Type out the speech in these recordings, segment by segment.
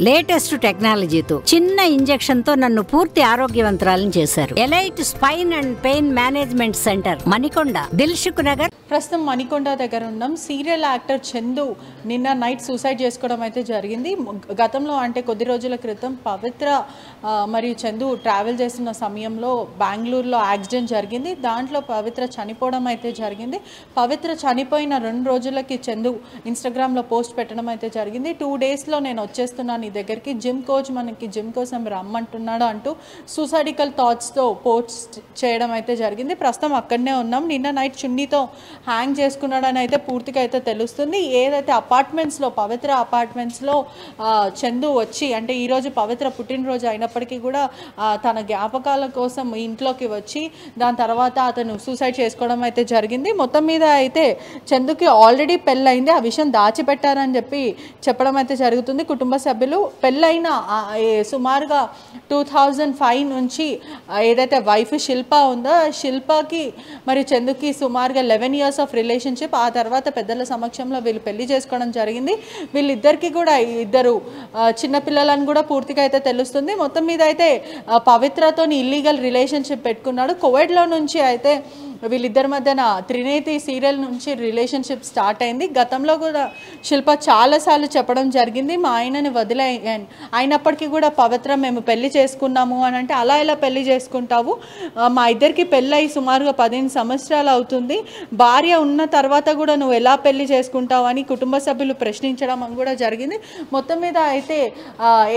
Latest టెక్నాలజీతో చిన్న injection తో నన్ను పూర్తి ఆరోగ్యవంతురాలను చేశారు. Elite spine and pain management centre, Manikonda, Dilsukh Nagar. ప్రస్తుతం మణికొండ దగ్గర ఉన్నాం. సీరియల్ యాక్టర్ చందు నిన్న నైట్ సూసైడ్ చేసుకోవడం అయితే జరిగింది. గతంలో అంటే కొద్ది రోజుల క్రితం పవిత్ర మరియు చందు ట్రావెల్ చేస్తున్న సమయంలో బెంగళూరులో యాక్సిడెంట్ జరిగింది. దాంట్లో పవిత్ర చనిపోవడం అయితే జరిగింది. పవిత్ర చనిపోయిన 2 రోజులకి చందు ఇన్స్టాగ్రామ్లో పోస్ట్ పెట్టడం అయితే జరిగింది. 2 డేస్లో నేను వచ్చేస్తున్నాను నీ దగ్గరికి, జిమ్ కోచ్ మనకి జిమ్ కోసం రమ్మంటున్నాడు అంటూ సూసైడికల్ థాట్స్తో పోస్ట్ చేయడం అయితే జరిగింది. ప్రస్తుతం అక్కడనే ఉన్నాం. నిన్న నైట్ చున్నీతో హ్యాంగ్ చేసుకున్నాడని అయితే పూర్తిగా అయితే తెలుస్తుంది. ఏదైతే అపార్ట్మెంట్స్లో పవిత్ర అపార్ట్మెంట్స్లో చందు వచ్చి అంటే ఈరోజు పవిత్ర పుట్టినరోజు అయినప్పటికీ కూడా తన జ్ఞాపకాల కోసం ఇంట్లోకి వచ్చి దాని తర్వాత అతను సూసైడ్ చేసుకోవడం అయితే జరిగింది. మొత్తం మీద అయితే చందుకి ఆల్రెడీ పెళ్ళయింది, ఆ విషయం దాచిపెట్టారని చెప్పడం అయితే జరుగుతుంది. కుటుంబ సభ్యులు పెళ్ళైన సుమారుగా 2005 నుంచి ఏదైతే వైఫ్ శిల్ప ఉందో శిల్పకి మరియు చందుకి సుమారుగా 11 years ఆఫ్ రిలేషన్షిప్. ఆ తర్వాత పెద్దల సమక్షంలో వీళ్ళు పెళ్లి చేసుకోవడం జరిగింది. వీళ్ళిద్దరికి కూడా 2 చిన్నపిల్లలను కూడా పూర్తిగా అయితే తెలుస్తుంది. మొత్తం మీద అయితే పవిత్రతో ఇల్లీగల్ రిలేషన్షిప్ పెట్టుకున్నాడు. కోవిడ్లో నుంచి అయితే వీళ్ళిద్దరి మధ్యన త్రినేతి సీరియల్ నుంచి రిలేషన్షిప్ స్టార్ట్ అయింది. గతంలో కూడా శిల్ప చాలాసార్లు చెప్పడం జరిగింది, మా ఆయనని అయినప్పటికీ కూడా పవిత్ర మేము పెళ్లి చేసుకున్నాము అని అంటే, అలా ఎలా పెళ్లి చేసుకుంటావు, మా ఇద్దరికి పెళ్ళి అయి సుమారుగా 15 సంవత్సరాలు అవుతుంది, భార్య ఉన్న తర్వాత కూడా నువ్వు ఎలా పెళ్లి చేసుకుంటావు అని కుటుంబ సభ్యులు ప్రశ్నించడం అని కూడా జరిగింది. మొత్తం మీద అయితే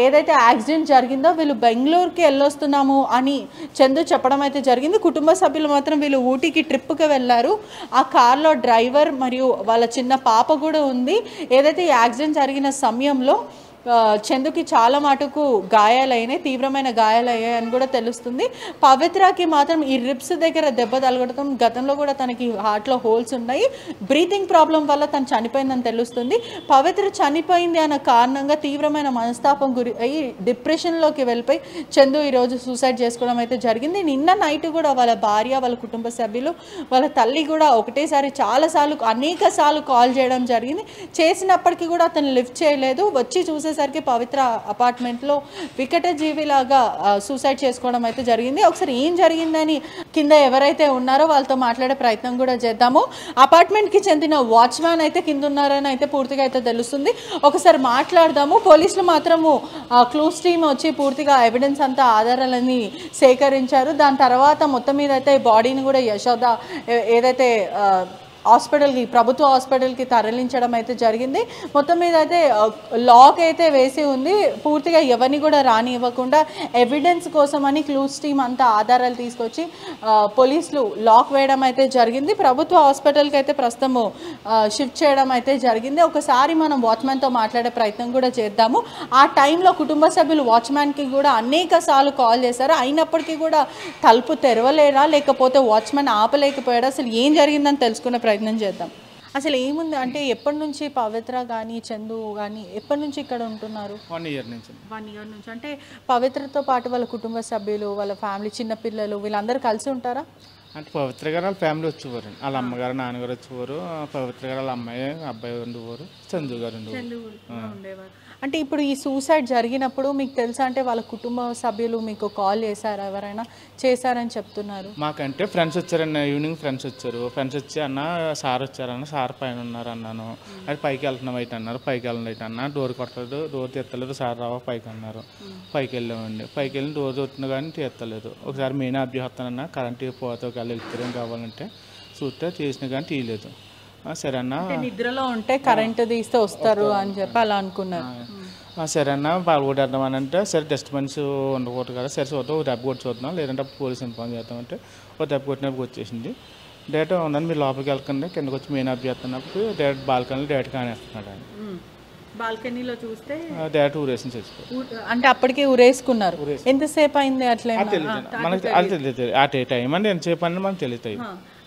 ఏదైతే యాక్సిడెంట్ జరిగిందో వీళ్ళు బెంగళూరుకి వెళ్ళొస్తున్నాము అని చందు చెప్పడం అయితే జరిగింది. కుటుంబ సభ్యులు మాత్రం వీళ్ళు ఊటీకి ట్రిప్కి వెళ్ళారు. ఆ కార్లో డ్రైవర్ మరియు వాళ్ళ చిన్న పాప కూడా ఉంది. ఏదైతే యాక్సిడెంట్ జరిగిన సమయంలో చందుకి చాలా మటుకు గాయాలైనాయి, తీవ్రమైన గాయాలయ్యాయి అని కూడా తెలుస్తుంది. పవిత్రకి మాత్రం ఈ రిబ్స్ దగ్గర దెబ్బ తగలడం, గతంలో కూడా తనకి హార్ట్లో హోల్స్ ఉన్నాయి, బ్రీతింగ్ ప్రాబ్లం వల్ల తను చనిపోయిందని తెలుస్తుంది. పవిత్ర చనిపోయింది అన్న కారణంగా తీవ్రమైన మనస్తాపం గురి అయ్యి డిప్రెషన్లోకి వెళ్ళిపోయి చందు ఈరోజు సూసైడ్ చేసుకోవడం అయితే జరిగింది. నిన్న నైట్ కూడా వాళ్ళ భార్య, వాళ్ళ కుటుంబ సభ్యులు, వాళ్ళ తల్లి కూడా ఒకటేసారి అనేక సార్లు కాల్ చేయడం జరిగింది. చేసినప్పటికీ కూడా అతను లిఫ్ట్ చేయలేదు. వచ్చి చూసే సరికి పవిత్ర అపార్ట్మెంట్లో వికట జీవిలాగా సూసైడ్ చేసుకోవడం అయితే జరిగింది. ఒకసారి ఏం జరిగిందని కింద ఎవరైతే ఉన్నారో వాళ్ళతో మాట్లాడే ప్రయత్నం కూడా చేద్దాము. అపార్ట్మెంట్కి చెందిన వాచ్మ్యాన్ అయితే కింద ఉన్నారని అయితే పూర్తిగా అయితే తెలుస్తుంది. ఒకసారి మాట్లాడదాము. పోలీసులు మాత్రము క్లూస్ టీమ్ వచ్చి పూర్తిగా ఎవిడెన్స్ అంతా ఆధారాలని సేకరించారు. దాని తర్వాత మొత్తం మీద అయితే బాడీని కూడా యశోద ఏదైతే హాస్పిటల్కి, ప్రభుత్వ హాస్పిటల్కి తరలించడం అయితే జరిగింది. మొత్తం మీద అయితే లాక్ అయితే వేసి ఉంది. పూర్తిగా ఎవరిని కూడా రానివ్వకుండా ఎవిడెన్స్ కోసమని క్లూస్ టీమ్ అంతా ఆధారాలు తీసుకొచ్చి పోలీసులు లాక్ వేయడం అయితే జరిగింది. ప్రభుత్వ హాస్పిటల్కి అయితే ప్రస్తుతము షిఫ్ట్ చేయడం అయితే జరిగింది. ఒకసారి మనం వాచ్మ్యాన్తో మాట్లాడే ప్రయత్నం కూడా చేద్దాము. ఆ టైంలో కుటుంబ సభ్యులు వాచ్మ్యాన్కి కూడా అనేక సార్లు కాల్ చేశారు, అయినప్పటికీ కూడా తలుపు తెరవలేరా లేకపోతే వాచ్మ్యాన్ ఆపలేకపోయాడా, అసలు ఏం జరిగిందని తెలుసుకునే ప్రయత్నం చేద్దాం. అసలు ఏముంది అంటే ఎప్పటి నుంచి పవిత్ర కానీ చందు కానీ ఎప్పటి నుంచి ఇక్కడ ఉంటున్నారు? 1 year నుంచి. 1 year నుంచి. అంటే పవిత్రతో పాటు వాళ్ళ కుటుంబ సభ్యులు, వాళ్ళ ఫ్యామిలీ, చిన్నపిల్లలు వీళ్ళందరూ కలిసి ఉంటారా? అంటే పవిత్ర గారు వాళ్ళ ఫ్యామిలీ వచ్చేవారు, వాళ్ళ అమ్మగారు నాన్నగారు వచ్చేవారు, పవిత్ర గారు వాళ్ళ అమ్మాయి అబ్బాయి ఉండేవారు, చందు గారు ఉండేవారు. అంటే ఇప్పుడు ఈ సూసైడ్ జరిగినప్పుడు మీకు తెలుసా, అంటే వాళ్ళ కుటుంబ సభ్యులు మీకు కాల్ చేశారా, ఎవరైనా చేశారని చెప్తున్నారు? మాకంటే ఫ్రెండ్స్ వచ్చారన్న, ఈవినింగ్ ఫ్రెండ్స్ వచ్చి అన్న సార్ వచ్చారన్న, సార్ పైన ఉన్నారు అన్నాను. అది పైకి వెళ్తున్నాం అయితే అన్నారు, పైకి వెళ్ళండి అయితే అన్న, డోర్ కొట్టలేదు, డోర్ తీస్తలేదు, సార్ రావా పైకి అన్నారు. పైకి వెళ్ళామండి. పైకి వెళ్ళి డోర్ చూస్తున్నా కానీ తీస్తలేదు. ఒకసారి మెయిన్ అభ్యర్థనన్నా కరెంట్ పోతే ఒకవేళ వెళ్తారేం కావాలంటే చూస్తే తీసినా కానీ తీయలేదు. సరే అన్న, నిద్రలో ఉంటే కరెంటు తీస్తే వస్తారు అని చెప్పి అలా అనుకున్నారు. సరే అన్న పాల్గొట్టేద్దాం అని అంటే, సరే డిస్టర్బెన్స్ ఉండకూడదు కదా, సరే చూద్దాం, ఒక దెబ్బ కొట్టి చూద్దాం, లేదంటే పోలీస్ ఇన్ఫార్మ్ చేద్దామంటే ఒక దెబ్బ కొట్టినప్పుడు వచ్చేసింది. డైరెక్ట్ ఉందని మీరు లోపలికి వెళ్ళకండి, కిందకి వచ్చి మెయిన్ అభ్యర్థినప్పుడు డైరెక్ట్ బాల్కనీలో డైరెక్ట్ కానేస్తున్నాడు ఆయన. బాల్కనీలో చూస్తే డైరెక్ట్ ఊరేసి చచ్చిపోయి, అంటే అప్పటికే ఊరేసుకున్నారు. ఎంతసేపు అయింది అట్లా? మనకి అది తెలియదు ఆ టైం అంటే ఎంతసేపు అని మనకు తెలుస్తాయి.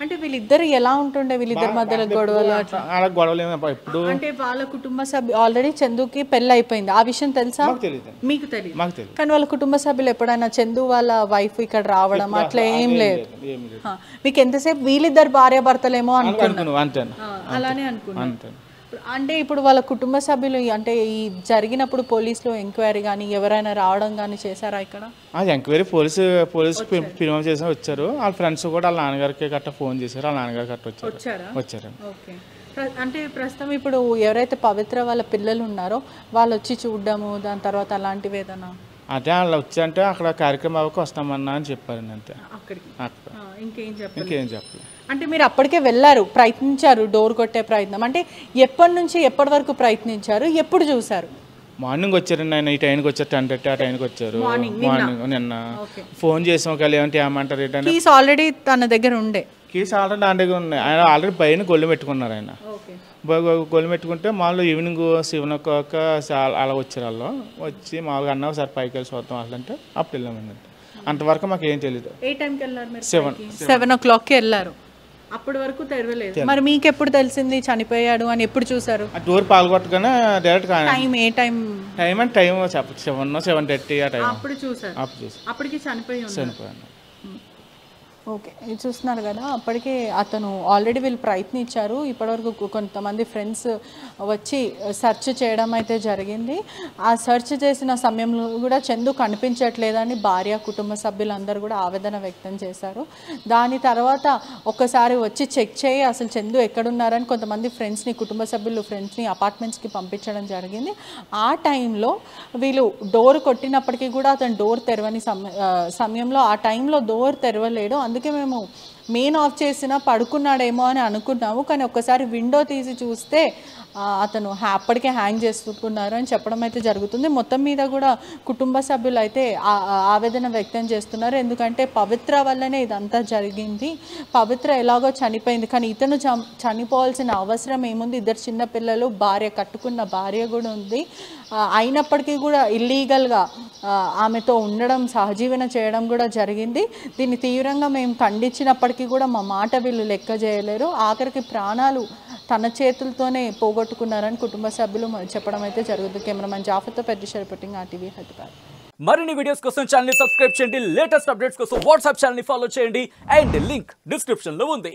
అంటే వీళ్ళిద్దరు ఎలా ఉంటుండే, వీళ్ళిద్దరి మధ్యలో గొడవలు అలా గొడవలు ఎప్పుడు? అంటే వాళ్ళ కుటుంబ సభ్యులు ఆల్రెడీ చందుకి పెళ్ళి అయిపోయింది, ఆ విషయం తెలుసా? మీకు తెలియదు. కానీ వాళ్ళ కుటుంబ సభ్యులు ఎప్పుడైనా చందు వాళ్ళ వైఫ్ ఇక్కడ రావడం అట్లా ఏం లేదు? మీకు ఎంతసేపు వీళ్ళిద్దరు భార్య భర్తలేమో అనుకున్నాను. అంతే, అలానే అనుకున్నాను. అంటే ఇప్పుడు వాళ్ళ కుటుంబ సభ్యులు అంటే ఈ జరిగినప్పుడు పోలీసులు ఎంక్వైరీ కానీ ఎవరైనా రావడం కానీ చేశారా ఇక్కడ? ఎంక్వైరీ పోలీసు ఫిర్మా చేసి వచ్చారు. వాళ్ళ ఫ్రెండ్స్ కూడా వాళ్ళ నాన్నగారికి గట్రా ఫోన్ చేశారు. వాళ్ళ నాన్నగారు గట్రా వచ్చారు. ఓకే. అంటే ప్రస్తుతం ఇప్పుడు ఎవరైతే పవిత్ర వాళ్ళ పిల్లలు ఉన్నారో వాళ్ళు వచ్చి చూడడము దాని తర్వాత అలాంటివి ఏదైనా? అదే వాళ్ళు వచ్చారంటే అక్కడ కార్యక్రమం అవ్వకు వస్తామన్నా అని చెప్పారండి అంతే. అక్కడికి అక్కడ ఇంకేం చెప్పలేదు. అంటే మీరు అప్పటికే వెళ్ళారు, ప్రయత్నించారు డోర్ కొట్టే ప్రయత్నం. అంటే ఎప్పటి నుంచి ఎప్పటి వరకు ప్రయత్నించారు, ఎప్పుడు చూసారు? మార్నింగ్ వచ్చారండి ఆయన. ఈ టైంకి వచ్చారు 10:30 ఆ టైంకి వచ్చారు. మార్నింగ్ నిన్న ఫోన్ చేసాం ఒకవేళ ఏమంటారు ఏంటంటే కీస్ ఆల్రెడీ తన దగ్గర ఉండే. కీస్ ఆల్రెడీ నా దగ్గర ఉన్నాయి. ఆయన ఆల్రెడీ పైన గొల్లు పెట్టుకున్నారు. ఆయన గొల్లు పెట్టుకుంటే మామూలు ఈవినింగ్ 7 o'clock అలా వచ్చారు. వాళ్ళు వచ్చి మామూలుగా అన్నా ఒకసారి పైకి వెళ్ళి చూద్దాం అసలు అంటే అప్పుడు వెళ్ళామండి. అంతవరకు మాకు ఏం తెలియదు. ఏ టైంకి వెళ్ళారు? 7 o'clockకి వెళ్ళారు. అప్పటి వరకు తెరవలేదు. మరి మీకు ఎప్పుడు తెలిసింది చనిపోయాడు అని? ఎప్పుడు చూసారు? డోర్ పాల్గొట్టగానే డైరెక్ట్ టైం ఏ టైం? టైం అంటే టైం 7:30 ఆ టైం. అప్పుడు చూసారు. అప్పటికి చనిపోయాను. ఓకే, ఇది చూస్తున్నారు కదా. అప్పటికే అతను ఆల్రెడీ వీళ్ళు ప్రయత్నించారు. ఇప్పటివరకు కొంతమంది ఫ్రెండ్స్ వచ్చి సెర్చ్ చేయడం అయితే జరిగింది. ఆ సెర్చ్ చేసిన సమయంలో కూడా చందు కనిపించట్లేదని భార్య కుటుంబ సభ్యులందరూ కూడా ఆవేదన వ్యక్తం చేశారు. దాని తర్వాత ఒక్కసారి వచ్చి చెక్ చేయి అసలు చందు ఎక్కడున్నారని కొంతమంది కుటుంబ సభ్యులు ఫ్రెండ్స్ని అపార్ట్మెంట్స్కి పంపించడం జరిగింది. ఆ టైంలో వీళ్ళు డోర్ కొట్టినప్పటికీ కూడా అతను డోర్ తెరవని సమయంలో ఆ టైంలో డోర్ తెరవలేడు. అందుకే మేము మెయిన్ ఆఫ్ చేసినా పడుకున్నాడేమో అని అనుకున్నాము. కానీ ఒక్కసారి విండో తీసి చూస్తే అతను అప్పటికే హ్యాంగ్ చేసుకున్నారు అని చెప్పడం అయితే జరుగుతుంది. మొత్తం మీద కూడా కుటుంబ సభ్యులు అయితే ఆవేదన వ్యక్తం చేస్తున్నారు. ఎందుకంటే పవిత్ర వల్లనే ఇదంతా జరిగింది. పవిత్ర ఎలాగో చనిపోయింది, కానీ ఇతను చనిపోవాల్సిన అవసరం ఏముంది? ఇద్దరు చిన్నపిల్లలు, భార్య, కట్టుకున్న భార్య కూడా ఉంది. అయినప్పటికీ కూడా ఇల్లీగల్గా ఆమెతో ఉండడం, సహజీవన చేయడం కూడా జరిగింది. దీన్ని తీవ్రంగా మేము ఖండించినప్పటికీ కూడా మా మాట వీళ్ళు లెక్క చేయలేరు. ఆఖరికి ప్రాణాలు తన చేతులతోనే పోగొట్టుకున్నారని కుటుంబ సభ్యులు చెప్పడం అయితే జరుగుతుంది. కెమెరామెన్ జాఫర్తో పెద్ద రిపోర్టింగ్ RTV హైదరాబాద్. మరిన్ని వీడియోస్ కోసం ఛానల్ ని సబ్స్క్రైబ్ చేయండి. లేటెస్ట్ అప్డేట్స్ కోసం వాట్సాప్ ఛానల్ ని ఫాలో చేయండి. అండ్ లింక్ డిస్క్రిప్షన్ లో ఉంది.